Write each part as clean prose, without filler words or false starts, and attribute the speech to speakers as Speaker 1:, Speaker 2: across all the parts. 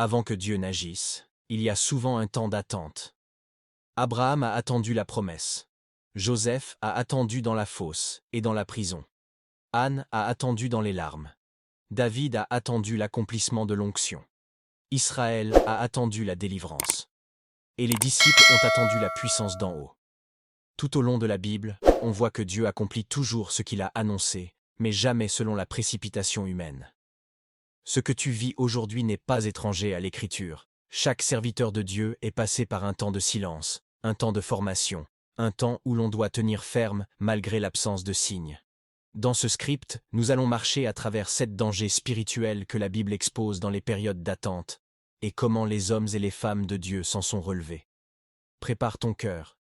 Speaker 1: Avant que Dieu n'agisse, il y a souvent un temps d'attente. Abraham a attendu la promesse. Joseph a attendu dans la fosse et dans la prison. Anne a attendu dans les larmes. David a attendu l'accomplissement de l'onction. Israël a attendu la délivrance. Et les disciples ont attendu la puissance d'en haut. Tout au long de la Bible, on voit que Dieu accomplit toujours ce qu'il a annoncé, mais jamais selon la précipitation humaine. Ce que tu vis aujourd'hui n'est pas étranger à l'Écriture. Chaque serviteur de Dieu est passé par un temps de silence, un temps de formation, un temps où l'on doit tenir ferme malgré l'absence de signes. Dans ce script, nous allons marcher à travers 7 dangers spirituels que la Bible expose dans les périodes d'attente, et comment les hommes et les femmes de Dieu s'en sont relevés. Prépare ton cœur.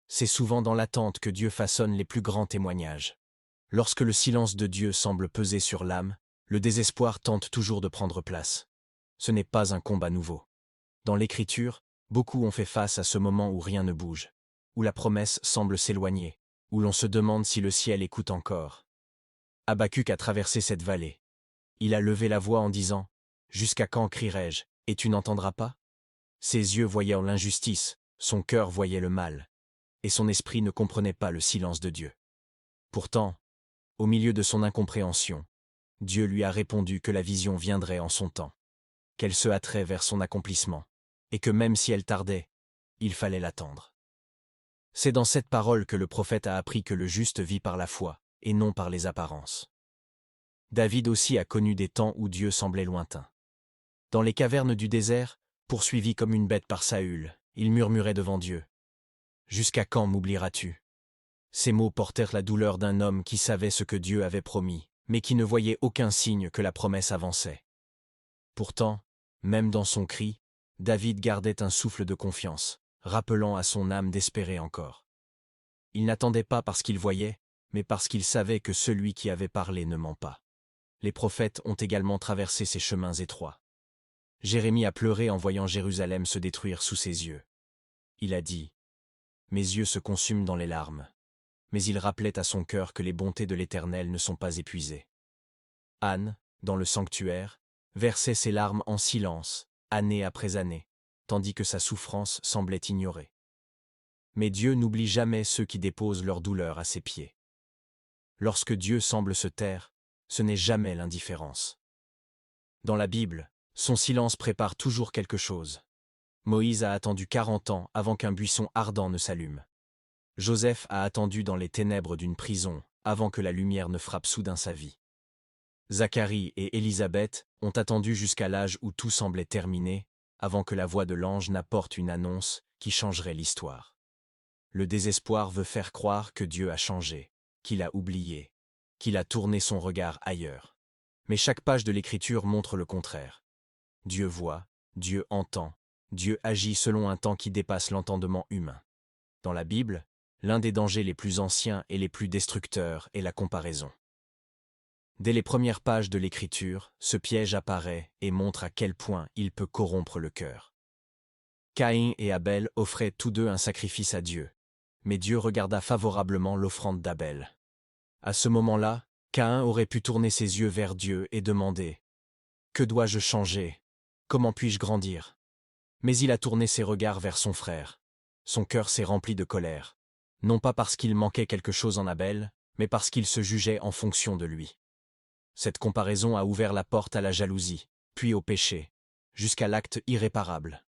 Speaker 1: C'est souvent dans l'attente que Dieu façonne les plus grands témoignages. Lorsque le silence de Dieu semble peser sur l'âme, le désespoir tente toujours de prendre place. Ce n'est pas un combat nouveau. Dans l'Écriture, beaucoup ont fait face à ce moment où rien ne bouge, où la promesse semble s'éloigner, où l'on se demande si le ciel écoute encore. Habacuc a traversé cette vallée. Il a levé la voix en disant « Jusqu'à quand crierai-je, et tu n'entendras pas ?» Ses yeux voyaient l'injustice, son cœur voyait le mal, et son esprit ne comprenait pas le silence de Dieu. Pourtant, au milieu de son incompréhension, Dieu lui a répondu que la vision viendrait en son temps, qu'elle se hâterait vers son accomplissement, et que même si elle tardait, il fallait l'attendre. C'est dans cette parole que le prophète a appris que le juste vit par la foi, et non par les apparences. David aussi a connu des temps où Dieu semblait lointain. Dans les cavernes du désert, poursuivi comme une bête par Saül, il murmurait devant Dieu. « Jusqu'à quand m'oublieras-tu » Ces mots portèrent la douleur d'un homme qui savait ce que Dieu avait promis, mais qui ne voyait aucun signe que la promesse avançait. Pourtant, même dans son cri, David gardait un souffle de confiance, rappelant à son âme d'espérer encore. Il n'attendait pas parce qu'il voyait, mais parce qu'il savait que celui qui avait parlé ne ment pas. Les prophètes ont également traversé ces chemins étroits. Jérémie a pleuré en voyant Jérusalem se détruire sous ses yeux. Il a dit « Mes yeux se consument dans les larmes », mais il rappelait à son cœur que les bontés de l'Éternel ne sont pas épuisées. Anne, dans le sanctuaire, versait ses larmes en silence, année après année, tandis que sa souffrance semblait ignorée. Mais Dieu n'oublie jamais ceux qui déposent leur douleur à ses pieds. Lorsque Dieu semble se taire, ce n'est jamais l'indifférence. Dans la Bible, son silence prépare toujours quelque chose. Moïse a attendu 40 ans avant qu'un buisson ardent ne s'allume. Joseph a attendu dans les ténèbres d'une prison avant que la lumière ne frappe soudain sa vie. Zacharie et Élisabeth ont attendu jusqu'à l'âge où tout semblait terminé, avant que la voix de l'ange n'apporte une annonce qui changerait l'histoire. Le désespoir veut faire croire que Dieu a changé, qu'il a oublié, qu'il a tourné son regard ailleurs. Mais chaque page de l'Écriture montre le contraire. Dieu voit, Dieu entend, Dieu agit selon un temps qui dépasse l'entendement humain. Dans la Bible, l'un des dangers les plus anciens et les plus destructeurs est la comparaison. Dès les premières pages de l'Écriture, ce piège apparaît et montre à quel point il peut corrompre le cœur. Caïn et Abel offraient tous deux un sacrifice à Dieu, mais Dieu regarda favorablement l'offrande d'Abel. À ce moment-là, Caïn aurait pu tourner ses yeux vers Dieu et demander « Que dois-je changer? Comment puis-je grandir ?» Mais il a tourné ses regards vers son frère. Son cœur s'est rempli de colère, non pas parce qu'il manquait quelque chose en Abel, mais parce qu'il se jugeait en fonction de lui. Cette comparaison a ouvert la porte à la jalousie, puis au péché, jusqu'à l'acte irréparable.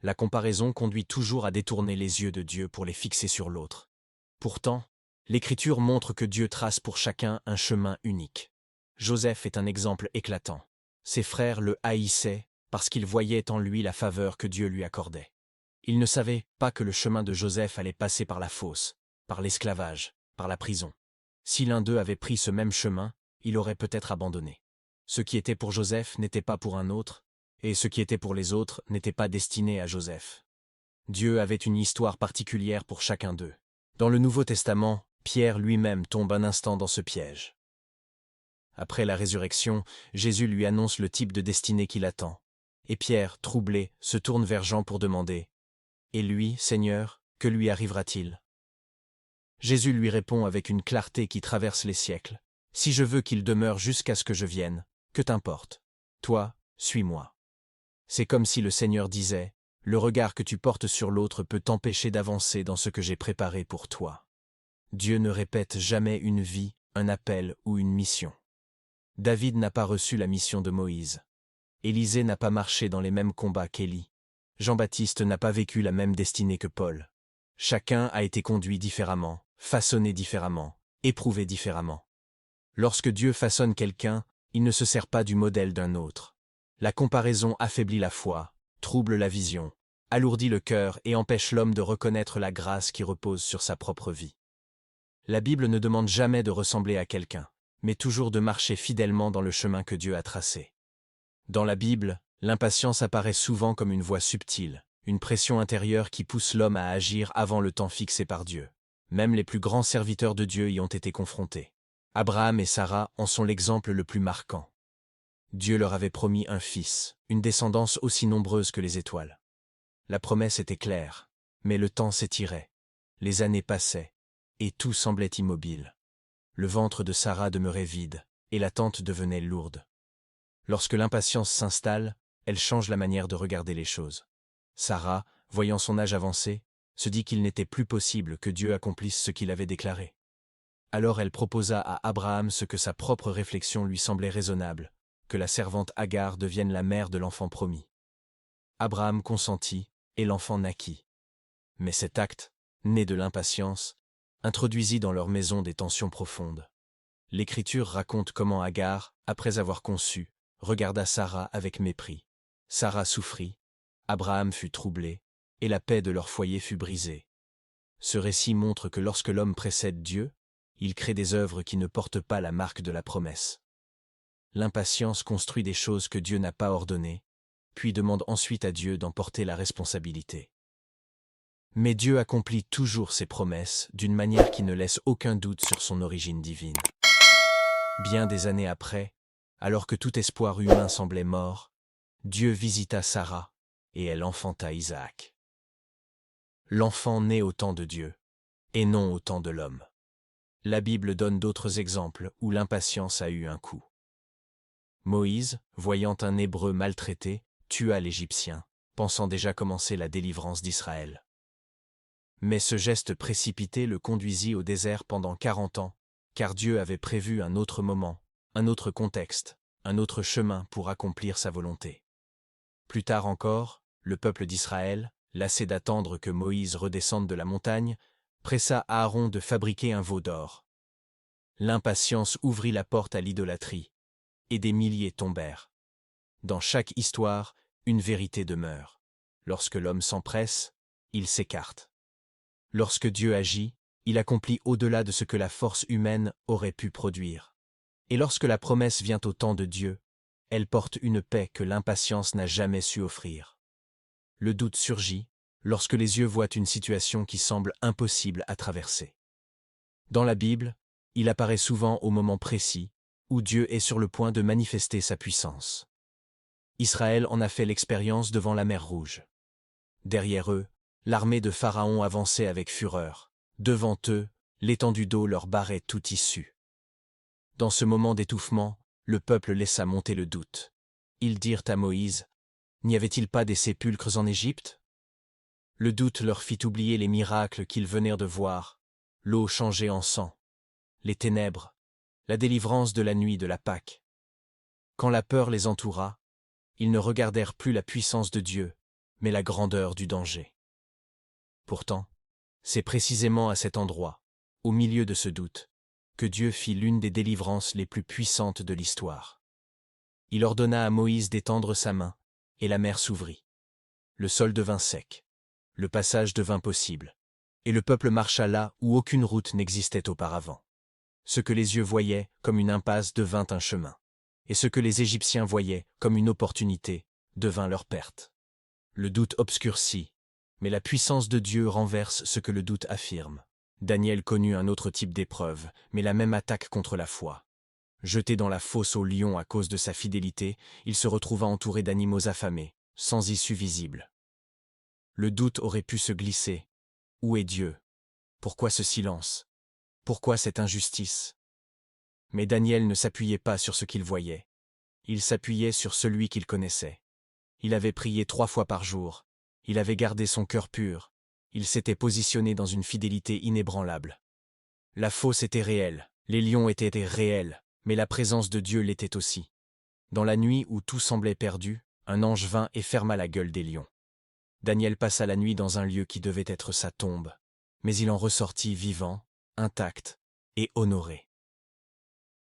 Speaker 1: La comparaison conduit toujours à détourner les yeux de Dieu pour les fixer sur l'autre. Pourtant, l'Écriture montre que Dieu trace pour chacun un chemin unique. Joseph est un exemple éclatant. Ses frères le haïssaient parce qu'ils voyaient en lui la faveur que Dieu lui accordait. Ils ne savaient pas que le chemin de Joseph allait passer par la fosse, par l'esclavage, par la prison. Si l'un d'eux avait pris ce même chemin, il aurait peut-être abandonné. Ce qui était pour Joseph n'était pas pour un autre, et ce qui était pour les autres n'était pas destiné à Joseph. Dieu avait une histoire particulière pour chacun d'eux. Dans le Nouveau Testament, Pierre lui-même tombe un instant dans ce piège. Après la résurrection, Jésus lui annonce le type de destinée qui l'attend. Et Pierre, troublé, se tourne vers Jean pour demander « Et lui, Seigneur, que lui arrivera-t-il » Jésus lui répond avec une clarté qui traverse les siècles. « Si je veux qu'il demeure jusqu'à ce que je vienne, que t'importe? Toi, suis-moi. » C'est comme si le Seigneur disait, « Le regard que tu portes sur l'autre peut t'empêcher d'avancer dans ce que j'ai préparé pour toi. » Dieu ne répète jamais une vie, un appel ou une mission. David n'a pas reçu la mission de Moïse. Élisée n'a pas marché dans les mêmes combats qu'Élie. Jean-Baptiste n'a pas vécu la même destinée que Paul. Chacun a été conduit différemment, façonné différemment, éprouvé différemment. Lorsque Dieu façonne quelqu'un, il ne se sert pas du modèle d'un autre. La comparaison affaiblit la foi, trouble la vision, alourdit le cœur et empêche l'homme de reconnaître la grâce qui repose sur sa propre vie. La Bible ne demande jamais de ressembler à quelqu'un, mais toujours de marcher fidèlement dans le chemin que Dieu a tracé. Dans la Bible, l'impatience apparaît souvent comme une voix subtile, une pression intérieure qui pousse l'homme à agir avant le temps fixé par Dieu. Même les plus grands serviteurs de Dieu y ont été confrontés. Abraham et Sarah en sont l'exemple le plus marquant. Dieu leur avait promis un fils, une descendance aussi nombreuse que les étoiles. La promesse était claire, mais le temps s'étirait, les années passaient, et tout semblait immobile. Le ventre de Sarah demeurait vide, et l'attente devenait lourde. Lorsque l'impatience s'installe, elle change la manière de regarder les choses. Sarah, voyant son âge avancé, se dit qu'il n'était plus possible que Dieu accomplisse ce qu'il avait déclaré. Alors elle proposa à Abraham ce que sa propre réflexion lui semblait raisonnable, que la servante Agar devienne la mère de l'enfant promis. Abraham consentit, et l'enfant naquit. Mais cet acte, né de l'impatience, introduisit dans leur maison des tensions profondes. L'Écriture raconte comment Agar, après avoir conçu, regarda Sarah avec mépris. Sarah souffrit, Abraham fut troublé, et la paix de leur foyer fut brisée. Ce récit montre que lorsque l'homme précède Dieu, il crée des œuvres qui ne portent pas la marque de la promesse. L'impatience construit des choses que Dieu n'a pas ordonnées, puis demande ensuite à Dieu d'en porter la responsabilité. Mais Dieu accomplit toujours ses promesses d'une manière qui ne laisse aucun doute sur son origine divine. Bien des années après, alors que tout espoir humain semblait mort, Dieu visita Sarah, et elle enfanta Isaac. L'enfant naît au temps de Dieu, et non au temps de l'homme. La Bible donne d'autres exemples où l'impatience a eu un coût. Moïse, voyant un Hébreu maltraité, tua l'Égyptien, pensant déjà commencer la délivrance d'Israël. Mais ce geste précipité le conduisit au désert pendant 40 ans, car Dieu avait prévu un autre moment, un autre contexte, un autre chemin pour accomplir sa volonté. Plus tard encore, le peuple d'Israël, lassé d'attendre que Moïse redescende de la montagne, pressa Aaron de fabriquer un veau d'or. L'impatience ouvrit la porte à l'idolâtrie, et des milliers tombèrent. Dans chaque histoire, une vérité demeure. Lorsque l'homme s'empresse, il s'écarte. Lorsque Dieu agit, il accomplit au-delà de ce que la force humaine aurait pu produire. Et lorsque la promesse vient au temps de Dieu, elle porte une paix que l'impatience n'a jamais su offrir. Le doute surgit lorsque les yeux voient une situation qui semble impossible à traverser. Dans la Bible, il apparaît souvent au moment précis où Dieu est sur le point de manifester sa puissance. Israël en a fait l'expérience devant la mer Rouge. Derrière eux, l'armée de Pharaon avançait avec fureur. Devant eux, l'étendue d'eau leur barrait toute issue. Dans ce moment d'étouffement, le peuple laissa monter le doute. Ils dirent à Moïse, « N'y avait-il pas des sépulcres en Égypte ?» Le doute leur fit oublier les miracles qu'ils venaient de voir, l'eau changée en sang, les ténèbres, la délivrance de la nuit de la Pâque. Quand la peur les entoura, ils ne regardèrent plus la puissance de Dieu, mais la grandeur du danger. Pourtant, c'est précisément à cet endroit, au milieu de ce doute, que Dieu fit l'une des délivrances les plus puissantes de l'histoire. Il ordonna à Moïse d'étendre sa main, et la mer s'ouvrit. Le sol devint sec, le passage devint possible, et le peuple marcha là où aucune route n'existait auparavant. Ce que les yeux voyaient comme une impasse devint un chemin, et ce que les Égyptiens voyaient comme une opportunité devint leur perte. Le doute obscurcit, mais la puissance de Dieu renverse ce que le doute affirme. Daniel connut un autre type d'épreuve, mais la même attaque contre la foi. Jeté dans la fosse au lion à cause de sa fidélité, il se retrouva entouré d'animaux affamés, sans issue visible. Le doute aurait pu se glisser. Où est Dieu? Pourquoi ce silence? Pourquoi cette injustice? Mais Daniel ne s'appuyait pas sur ce qu'il voyait. Il s'appuyait sur celui qu'il connaissait. Il avait prié 3 fois par jour. Il avait gardé son cœur pur. Il s'était positionné dans une fidélité inébranlable. La fosse était réelle, les lions étaient réels, mais la présence de Dieu l'était aussi. Dans la nuit où tout semblait perdu, un ange vint et ferma la gueule des lions. Daniel passa la nuit dans un lieu qui devait être sa tombe, mais il en ressortit vivant, intact et honoré.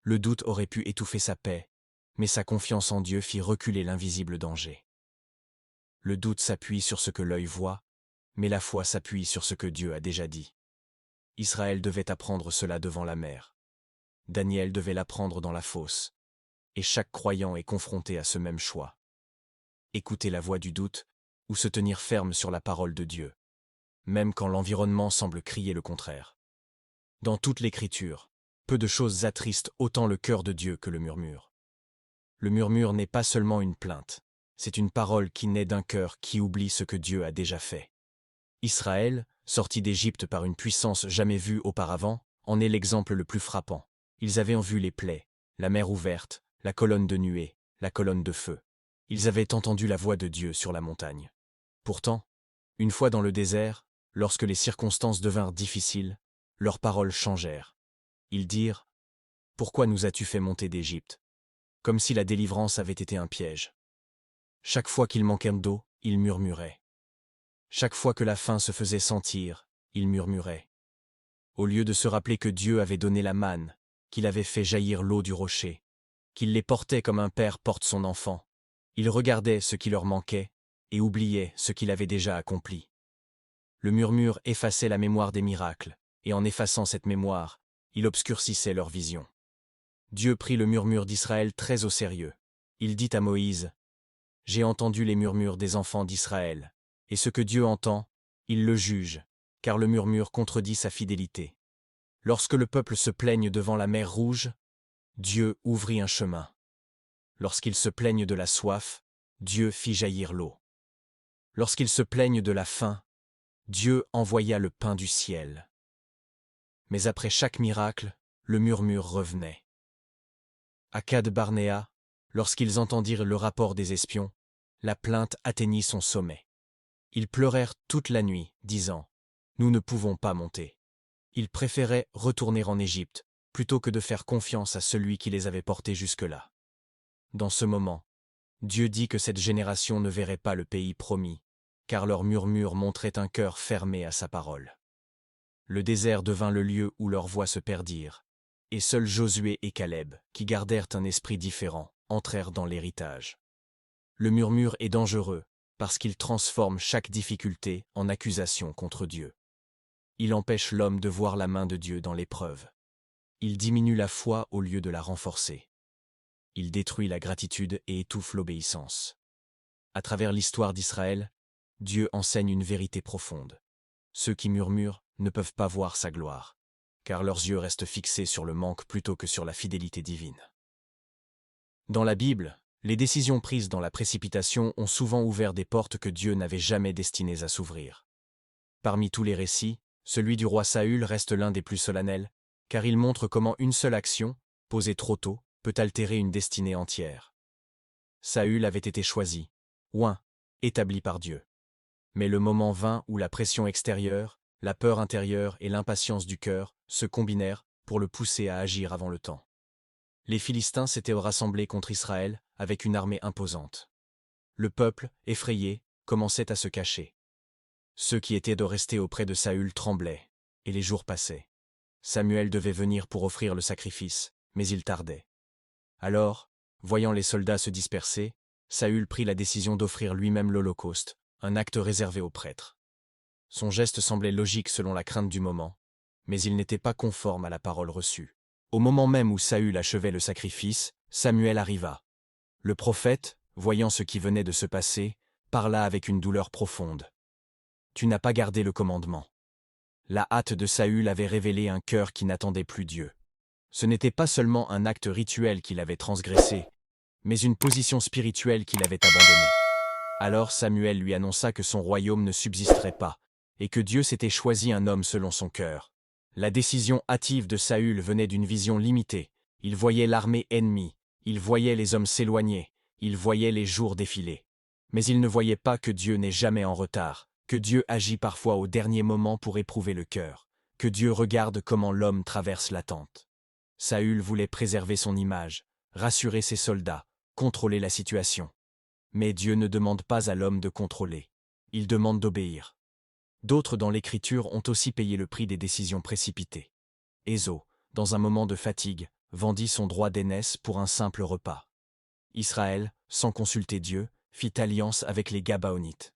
Speaker 1: Le doute aurait pu étouffer sa paix, mais sa confiance en Dieu fit reculer l'invisible danger. Le doute s'appuie sur ce que l'œil voit, mais la foi s'appuie sur ce que Dieu a déjà dit. Israël devait apprendre cela devant la mer. Daniel devait l'apprendre dans la fosse. Et chaque croyant est confronté à ce même choix. Écouter la voix du doute ou se tenir ferme sur la parole de Dieu, même quand l'environnement semble crier le contraire. Dans toute l'Écriture, peu de choses attristent autant le cœur de Dieu que le murmure. Le murmure n'est pas seulement une plainte, c'est une parole qui naît d'un cœur qui oublie ce que Dieu a déjà fait. Israël, sorti d'Égypte par une puissance jamais vue auparavant, en est l'exemple le plus frappant. Ils avaient en vue les plaies, la mer ouverte, la colonne de nuée, la colonne de feu. Ils avaient entendu la voix de Dieu sur la montagne. Pourtant, une fois dans le désert, lorsque les circonstances devinrent difficiles, leurs paroles changèrent. Ils dirent « Pourquoi nous as-tu fait monter d'Égypte ?» Comme si la délivrance avait été un piège. Chaque fois qu'ils manquaient d'eau, ils murmuraient. Chaque fois que la faim se faisait sentir, ils murmuraient. Au lieu de se rappeler que Dieu avait donné la manne, qu'il avait fait jaillir l'eau du rocher, qu'il les portait comme un père porte son enfant, ils regardaient ce qui leur manquait et oubliaient ce qu'il avait déjà accompli. Le murmure effaçait la mémoire des miracles, et en effaçant cette mémoire, il obscurcissait leur vision. Dieu prit le murmure d'Israël très au sérieux. Il dit à Moïse « J'ai entendu les murmures des enfants d'Israël, et ce que Dieu entend, il le juge, car le murmure contredit sa fidélité. Lorsque le peuple se plaigne devant la mer Rouge, Dieu ouvrit un chemin. Lorsqu'ils se plaignent de la soif, Dieu fit jaillir l'eau. Lorsqu'ils se plaignent de la faim, Dieu envoya le pain du ciel. Mais après chaque miracle, le murmure revenait. À Cade-Barnéa, lorsqu'ils entendirent le rapport des espions, la plainte atteignit son sommet. Ils pleurèrent toute la nuit, disant « Nous ne pouvons pas monter ». Ils préféraient retourner en Égypte, plutôt que de faire confiance à celui qui les avait portés jusque-là. Dans ce moment, Dieu dit que cette génération ne verrait pas le pays promis, car leur murmure montrait un cœur fermé à sa parole. Le désert devint le lieu où leurs voix se perdirent, et seuls Josué et Caleb, qui gardèrent un esprit différent, entrèrent dans l'héritage. Le murmure est dangereux, parce qu'il transforme chaque difficulté en accusation contre Dieu. Il empêche l'homme de voir la main de Dieu dans l'épreuve. Il diminue la foi au lieu de la renforcer. Il détruit la gratitude et étouffe l'obéissance. À travers l'histoire d'Israël, Dieu enseigne une vérité profonde. Ceux qui murmurent ne peuvent pas voir sa gloire, car leurs yeux restent fixés sur le manque plutôt que sur la fidélité divine. Dans la Bible, les décisions prises dans la précipitation ont souvent ouvert des portes que Dieu n'avait jamais destinées à s'ouvrir. Parmi tous les récits, celui du roi Saül reste l'un des plus solennels, car il montre comment une seule action, posée trop tôt, peut altérer une destinée entière. Saül avait été choisi, oint, établi par Dieu. Mais le moment vint où la pression extérieure, la peur intérieure et l'impatience du cœur se combinèrent pour le pousser à agir avant le temps. Les Philistins s'étaient rassemblés contre Israël avec une armée imposante. Le peuple, effrayé, commençait à se cacher. Ceux qui étaient de rester auprès de Saül tremblaient, et les jours passaient. Samuel devait venir pour offrir le sacrifice, mais il tardait. Alors, voyant les soldats se disperser, Saül prit la décision d'offrir lui-même l'Holocauste, un acte réservé aux prêtres. Son geste semblait logique selon la crainte du moment, mais il n'était pas conforme à la parole reçue. Au moment même où Saül achevait le sacrifice, Samuel arriva. Le prophète, voyant ce qui venait de se passer, parla avec une douleur profonde. « Tu n'as pas gardé le commandement. » La hâte de Saül avait révélé un cœur qui n'attendait plus Dieu. Ce n'était pas seulement un acte rituel qu'il avait transgressé, mais une position spirituelle qu'il avait abandonnée. Alors Samuel lui annonça que son royaume ne subsisterait pas, et que Dieu s'était choisi un homme selon son cœur. La décision hâtive de Saül venait d'une vision limitée. Il voyait l'armée ennemie, il voyait les hommes s'éloigner, il voyait les jours défiler. Mais il ne voyait pas que Dieu n'est jamais en retard, que Dieu agit parfois au dernier moment pour éprouver le cœur, que Dieu regarde comment l'homme traverse l'attente. Saül voulait préserver son image, rassurer ses soldats, contrôler la situation. Mais Dieu ne demande pas à l'homme de contrôler. Il demande d'obéir. D'autres dans l'Écriture ont aussi payé le prix des décisions précipitées. Ésaü, dans un moment de fatigue, vendit son droit d'aînesse pour un simple repas. Israël, sans consulter Dieu, fit alliance avec les Gabaonites.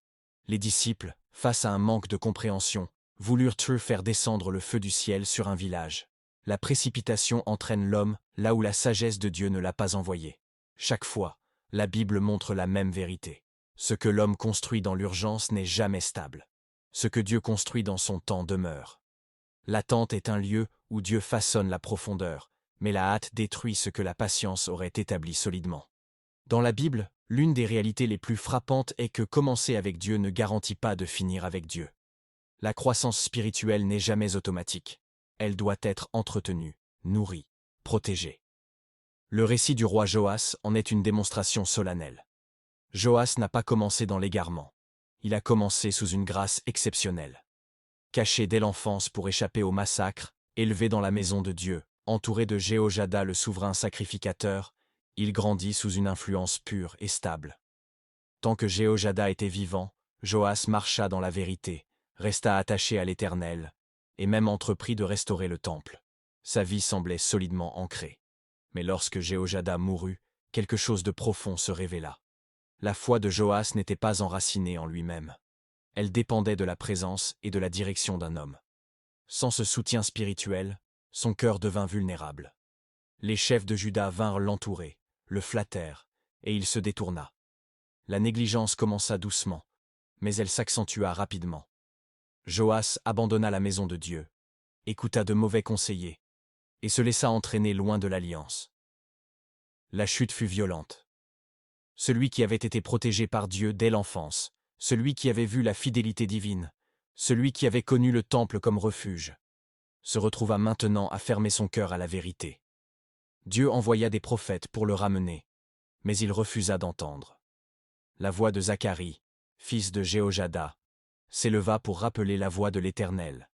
Speaker 1: Les disciples, face à un manque de compréhension, voulurent faire descendre le feu du ciel sur un village. La précipitation entraîne l'homme là où la sagesse de Dieu ne l'a pas envoyé. Chaque fois, la Bible montre la même vérité. Ce que l'homme construit dans l'urgence n'est jamais stable. Ce que Dieu construit dans son temps demeure. L'attente est un lieu où Dieu façonne la profondeur, mais la hâte détruit ce que la patience aurait établi solidement. Dans la Bible, l'une des réalités les plus frappantes est que commencer avec Dieu ne garantit pas de finir avec Dieu. La croissance spirituelle n'est jamais automatique. Elle doit être entretenue, nourrie, protégée. Le récit du roi Joas en est une démonstration solennelle. Joas n'a pas commencé dans l'égarement. Il a commencé sous une grâce exceptionnelle. Caché dès l'enfance pour échapper au massacre, élevé dans la maison de Dieu, entouré de Jéhojada le souverain sacrificateur, il grandit sous une influence pure et stable. Tant que Jéhojada était vivant, Joas marcha dans la vérité, resta attaché à l'Éternel, et même entreprit de restaurer le temple. Sa vie semblait solidement ancrée. Mais lorsque Jéhojada mourut, quelque chose de profond se révéla. La foi de Joas n'était pas enracinée en lui-même. Elle dépendait de la présence et de la direction d'un homme. Sans ce soutien spirituel, son cœur devint vulnérable. Les chefs de Juda vinrent l'entourer, le flattèrent, et il se détourna. La négligence commença doucement, mais elle s'accentua rapidement. Joas abandonna la maison de Dieu, écouta de mauvais conseillers, et se laissa entraîner loin de l'alliance. La chute fut violente. Celui qui avait été protégé par Dieu dès l'enfance, celui qui avait vu la fidélité divine, celui qui avait connu le temple comme refuge, se retrouva maintenant à fermer son cœur à la vérité. Dieu envoya des prophètes pour le ramener, mais il refusa d'entendre. La voix de Zacharie, fils de Jéhojada, s'éleva pour rappeler la voix de l'Éternel.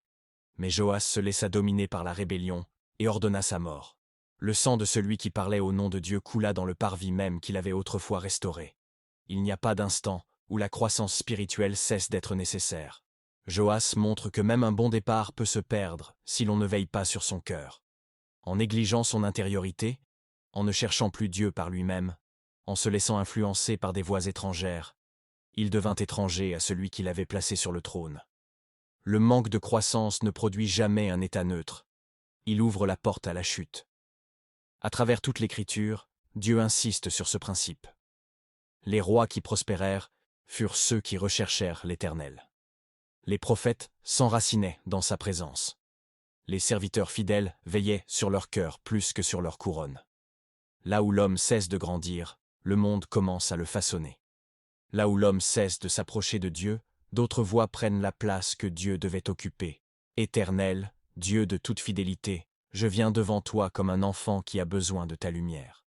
Speaker 1: Mais Joas se laissa dominer par la rébellion et ordonna sa mort. Le sang de celui qui parlait au nom de Dieu coula dans le parvis même qu'il avait autrefois restauré. Il n'y a pas d'instant où la croissance spirituelle cesse d'être nécessaire. Joas montre que même un bon départ peut se perdre si l'on ne veille pas sur son cœur. En négligeant son intériorité, en ne cherchant plus Dieu par lui-même, en se laissant influencer par des voix étrangères, il devint étranger à celui qui l'avait placé sur le trône. Le manque de croissance ne produit jamais un état neutre. Il ouvre la porte à la chute. À travers toute l'Écriture, Dieu insiste sur ce principe. Les rois qui prospérèrent furent ceux qui recherchèrent l'Éternel. Les prophètes s'enracinaient dans sa présence. Les serviteurs fidèles veillaient sur leur cœur plus que sur leur couronne. Là où l'homme cesse de grandir, le monde commence à le façonner. Là où l'homme cesse de s'approcher de Dieu, d'autres voix prennent la place que Dieu devait occuper. Éternel, Dieu de toute fidélité, je viens devant toi comme un enfant qui a besoin de ta lumière.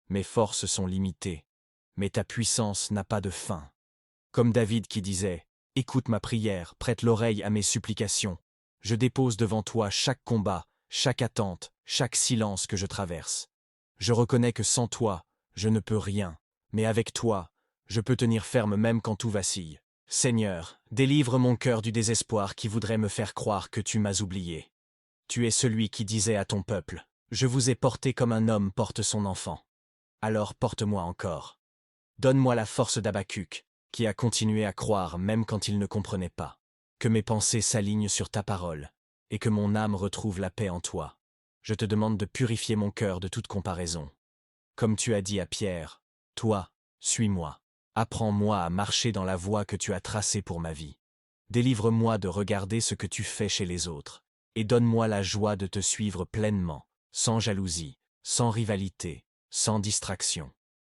Speaker 1: Mes forces sont limitées, mais ta puissance n'a pas de fin. Comme David qui disait, « Écoute ma prière, prête l'oreille à mes supplications. Je dépose devant toi chaque combat, chaque attente, chaque silence que je traverse. Je reconnais que sans toi, je ne peux rien, mais avec toi, je peux tenir ferme même quand tout vacille. Seigneur, délivre mon cœur du désespoir qui voudrait me faire croire que tu m'as oublié. Tu es celui qui disait à ton peuple, « Je vous ai porté comme un homme porte son enfant. Alors porte-moi encore. Donne-moi la force d'Habacuc, qui a continué à croire même quand il ne comprenait pas. Que mes pensées s'alignent sur ta parole, et que mon âme retrouve la paix en toi. Je te demande de purifier mon cœur de toute comparaison. Comme tu as dit à Pierre, « Toi, suis-moi. Apprends-moi à marcher dans la voie que tu as tracée pour ma vie. Délivre-moi de regarder ce que tu fais chez les autres, et donne-moi la joie de te suivre pleinement, sans jalousie, sans rivalité, sans distraction.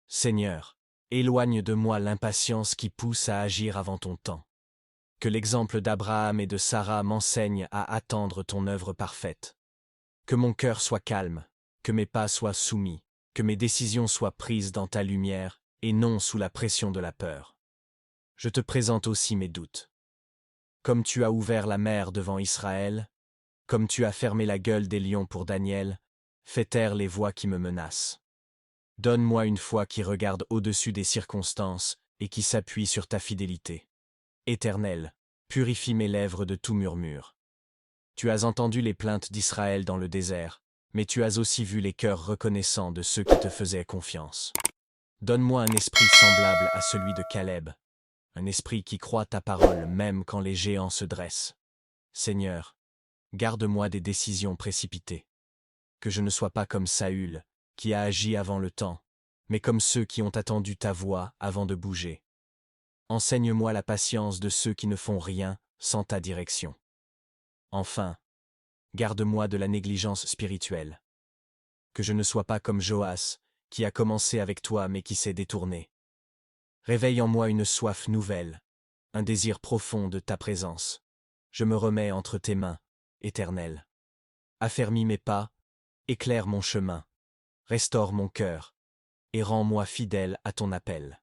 Speaker 1: Seigneur, éloigne de moi l'impatience qui pousse à agir avant ton temps. Que l'exemple d'Abraham et de Sarah m'enseigne à attendre ton œuvre parfaite. Que mon cœur soit calme, que mes pas soient soumis, que mes décisions soient prises dans ta lumière, et non sous la pression de la peur. Je te présente aussi mes doutes. Comme tu as ouvert la mer devant Israël, comme tu as fermé la gueule des lions pour Daniel, fais taire les voix qui me menacent. Donne-moi une foi qui regarde au-dessus des circonstances et qui s'appuie sur ta fidélité. Éternel, purifie mes lèvres de tout murmure. Tu as entendu les plaintes d'Israël dans le désert, mais tu as aussi vu les cœurs reconnaissants de ceux qui te faisaient confiance. Donne-moi un esprit semblable à celui de Caleb, un esprit qui croit ta parole même quand les géants se dressent. Seigneur, garde-moi des décisions précipitées. Que je ne sois pas comme Saül, qui a agi avant le temps, mais comme ceux qui ont attendu ta voix avant de bouger. Enseigne-moi la patience de ceux qui ne font rien sans ta direction. Enfin, garde-moi de la négligence spirituelle. Que je ne sois pas comme Joas, qui a commencé avec toi mais qui s'est détourné. Réveille en moi une soif nouvelle, un désir profond de ta présence. Je me remets entre tes mains, Éternel. Affermis mes pas, éclaire mon chemin, restaure mon cœur, et rends-moi fidèle à ton appel.